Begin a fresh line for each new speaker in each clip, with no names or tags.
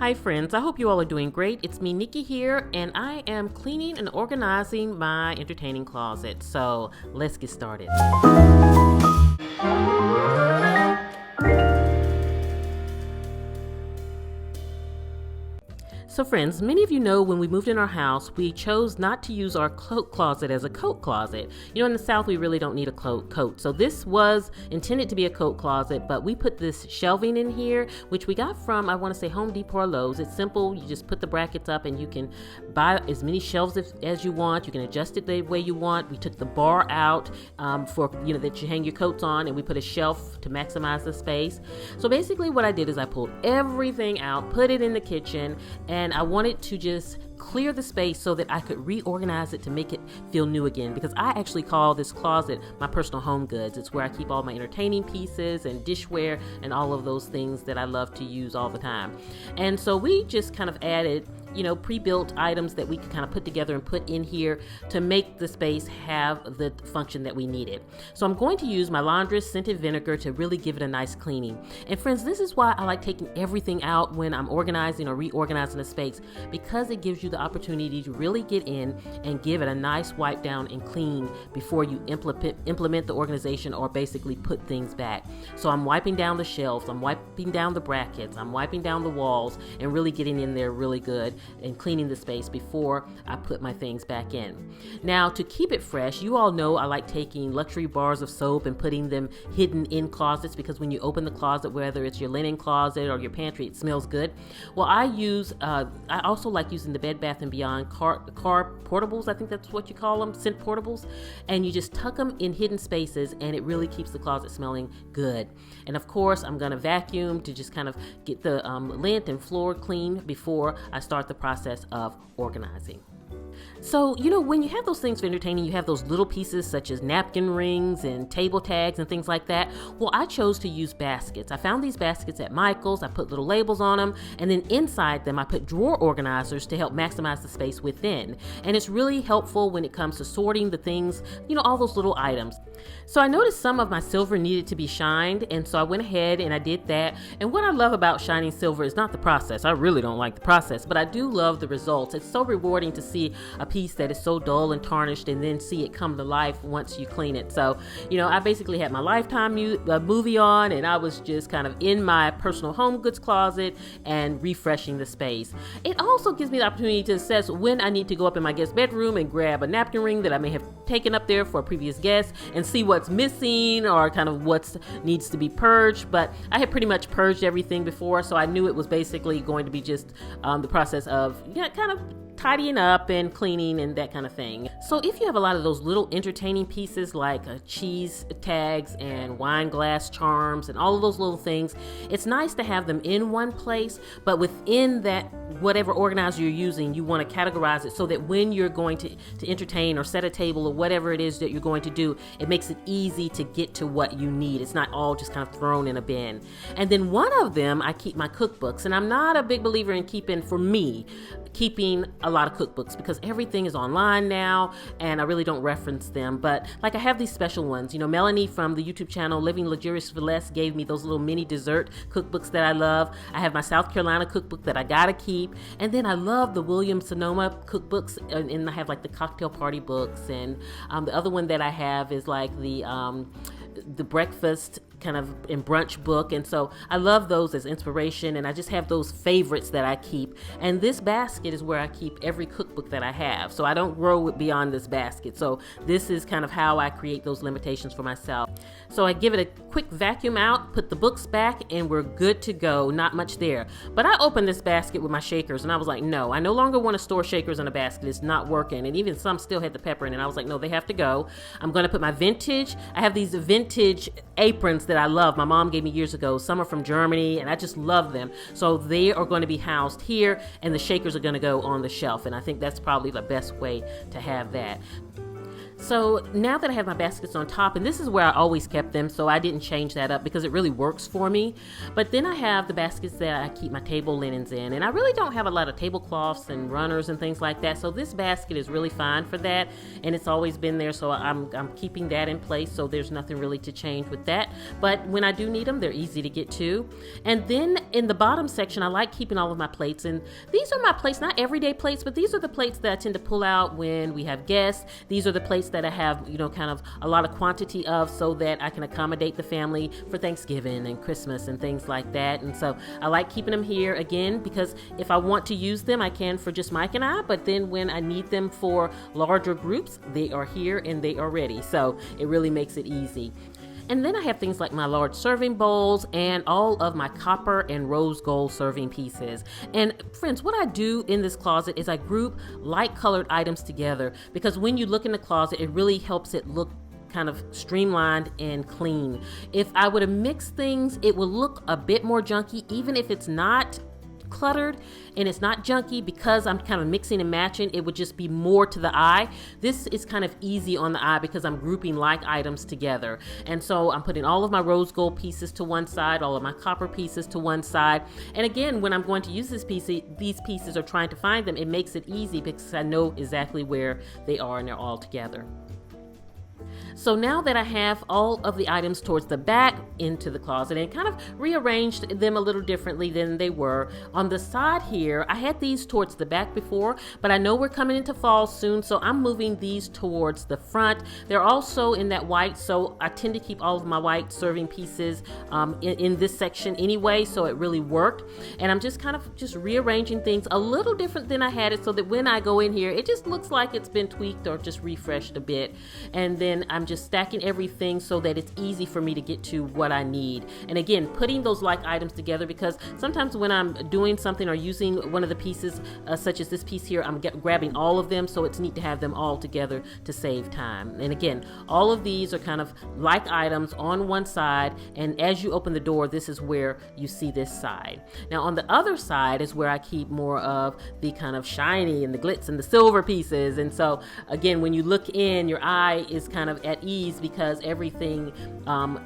Hi friends, I hope you all are doing great. It's me, Nikki here, and I am cleaning and organizing my entertaining closet. So let's get started. So friends, many of you know when we moved in our house, we chose not to use our coat closet as a coat closet. You know, in the South, we really don't need a coat. So this was intended to be a coat closet, but we put this shelving in here, which we got from, I want to say, Home Depot or Lowe's. It's simple. You just put the brackets up and you can buy as many shelves as you want. You can adjust it the way you want. We took the bar out for, that you hang your coats on, and we put a shelf to maximize the space. So basically what I did is I pulled everything out, put it in the kitchen, and I wanted to just clear the space so that I could reorganize it to make it feel new again, because I actually call this closet my personal home goods. It's where I keep all my entertaining pieces and dishware and all of those things that I love to use all the time. And so we just kind of added pre-built items that we could kind of put together and put in here to make the space have the function that we needed. So I'm going to use my laundress scented vinegar to really give it a nice cleaning. And friends, this is why I like taking everything out when I'm organizing or reorganizing a space, because it gives you the opportunity to really get in and give it a nice wipe down and clean before you implement the organization or basically put things back. So I'm wiping down the shelves, I'm wiping down the brackets, I'm wiping down the walls, and really getting in there really good and cleaning the space before I put my things back in. Now, to keep it fresh, you all know I like taking luxury bars of soap and putting them hidden in closets, because when you open the closet, whether it's your linen closet or your pantry, it smells good. Well, I also like using the Bed Bath & Beyond car portables, I think that's what you call them, scent portables, and you just tuck them in hidden spaces, and it really keeps the closet smelling good. And of course, I'm going to vacuum to just kind of get the lint and floor clean before I start the process of organizing. So, when you have those things for entertaining, you have those little pieces such as napkin rings and table tags and things like that. Well, I chose to use baskets. I found these baskets at Michael's. I put little labels on them, and then inside them I put drawer organizers to help maximize the space within. And it's really helpful when it comes to sorting the things, all those little items. So I noticed some of my silver needed to be shined, and so I went ahead and I did that. And what I love about shining silver is not the process. I really don't like the process, but I do love the results. It's so rewarding to see a piece that is so dull and tarnished and then see it come to life once you clean it. So, I basically had my Lifetime movie on, and I was just kind of in my personal home goods closet and refreshing the space. It also gives me the opportunity to assess when I need to go up in my guest bedroom and grab a napkin ring that I may have taken up there for a previous guest and see what's missing or kind of what needs to be purged. But I had pretty much purged everything before, so I knew it was basically going to be just the process of kind of tidying up and cleaning and that kind of thing. So if you have a lot of those little entertaining pieces like cheese tags and wine glass charms and all of those little things, it's nice to have them in one place, but within that, whatever organizer you're using, you want to categorize it so that when you're going to entertain or set a table or whatever it is that you're going to do, it makes it easy to get to what you need. It's not all just kind of thrown in a bin. And then one of them, I keep my cookbooks, and I'm not a big believer in keeping a lot of cookbooks because everything is online now and I really don't reference them. But like I have these special ones. Melanie from the YouTube channel Living Luxurious for Less gave me those little mini dessert cookbooks that I love. I have my South Carolina cookbook that I gotta keep. And then I love the Williams-Sonoma cookbooks, and I have like the cocktail party books. And the other one that I have is like the breakfast kind of in brunch book. And so I love those as inspiration, and I just have those favorites that I keep. And this basket is where I keep every cookbook that I have. So I don't grow it beyond this basket. So this is kind of how I create those limitations for myself. So I give it a quick vacuum out, put the books back, and we're good to go. Not much there. But I opened this basket with my shakers, and I was like, no, I no longer want to store shakers in a basket. It's not working. And even some still had the pepper in it. And I was like, no, they have to go. I'm going to put my I have these vintage aprons that I love. My mom gave me years ago. Some are from Germany, and I just love them. So they are going to be housed here, and the shakers are going to go on the shelf. And I think that's probably the best way to have that. So now that I have my baskets on top, and this is where I always kept them, so I didn't change that up because it really works for me. But then I have the baskets that I keep my table linens in, and I really don't have a lot of tablecloths and runners and things like that. So this basket is really fine for that, and it's always been there. So I'm keeping that in place. So there's nothing really to change with that. But when I do need them, they're easy to get to. And then in the bottom section, I like keeping all of my plates, and these are my plates, not everyday plates, but these are the plates that I tend to pull out when we have guests. These are the plates that I have, kind of a lot of quantity of, so that I can accommodate the family for Thanksgiving and Christmas and things like that. And so I like keeping them here again, because if I want to use them, I can for just Mike and I, but then when I need them for larger groups, they are here and they are ready. So it really makes it easy. And then I have things like my large serving bowls and all of my copper and rose gold serving pieces. And friends, what I do in this closet is I group light colored items together, because when you look in the closet, it really helps it look kind of streamlined and clean. If I would have mixed things, it would look a bit more junky, even if it's not cluttered and it's not junky, because I'm kind of mixing and matching, it would just be more to the eye. This is kind of easy on the eye because I'm grouping like items together. And so I'm putting all of my rose gold pieces to one side, all of my copper pieces to one side. And again, when I'm going to use these pieces or trying to find them, it makes it easy because I know exactly where they are and they're all together. So now that I have all of the items towards the back into the closet and kind of rearranged them a little differently than they were, on the side here, I had these towards the back before, but I know we're coming into fall soon, so I'm moving these towards the front. They're also in that white, so I tend to keep all of my white serving pieces in this section anyway, so it really worked. And I'm just kind of rearranging things a little different than I had it, so that when I go in here, it just looks like it's been tweaked or just refreshed a bit. And then I'm just stacking everything so that it's easy for me to get to what I need. And again, putting those like items together, because sometimes when I'm doing something or using one of the pieces, such as this piece here, I'm grabbing all of them, so it's neat to have them all together to save time. And again, all of these are kind of like items on one side, and as you open the door, this is where you see this side. Now on the other side is where I keep more of the kind of shiny and the glitz and the silver pieces. And so again, when you look in, your eye is kind of at ease, because everything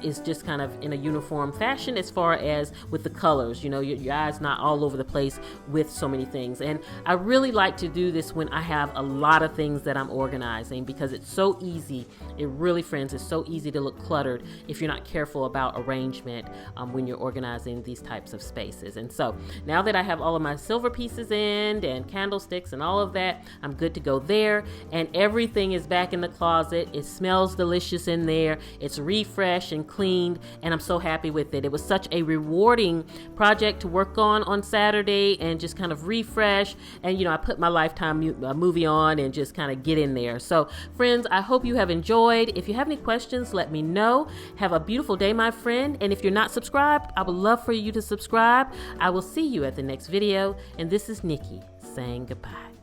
is just kind of in a uniform fashion as far as with the colors. Your eye's not all over the place with so many things. And I really like to do this when I have a lot of things that I'm organizing, because it's so easy. It really, friends, is so easy to look cluttered if you're not careful about arrangement when you're organizing these types of spaces. And so now that I have all of my silver pieces in and candlesticks and all of that, I'm good to go there. And everything is back in the closet. It smells delicious in there. It's refreshed and cleaned, and I'm so happy with it. It was such a rewarding project to work on Saturday and just kind of refresh. And I put my Lifetime movie on and just kind of get in there. So friends, I hope you have enjoyed. If you have any questions, let me know. Have a beautiful day, my friend. And if you're not subscribed, I would love for you to subscribe. I will see you at the next video. And this is Nikki saying goodbye.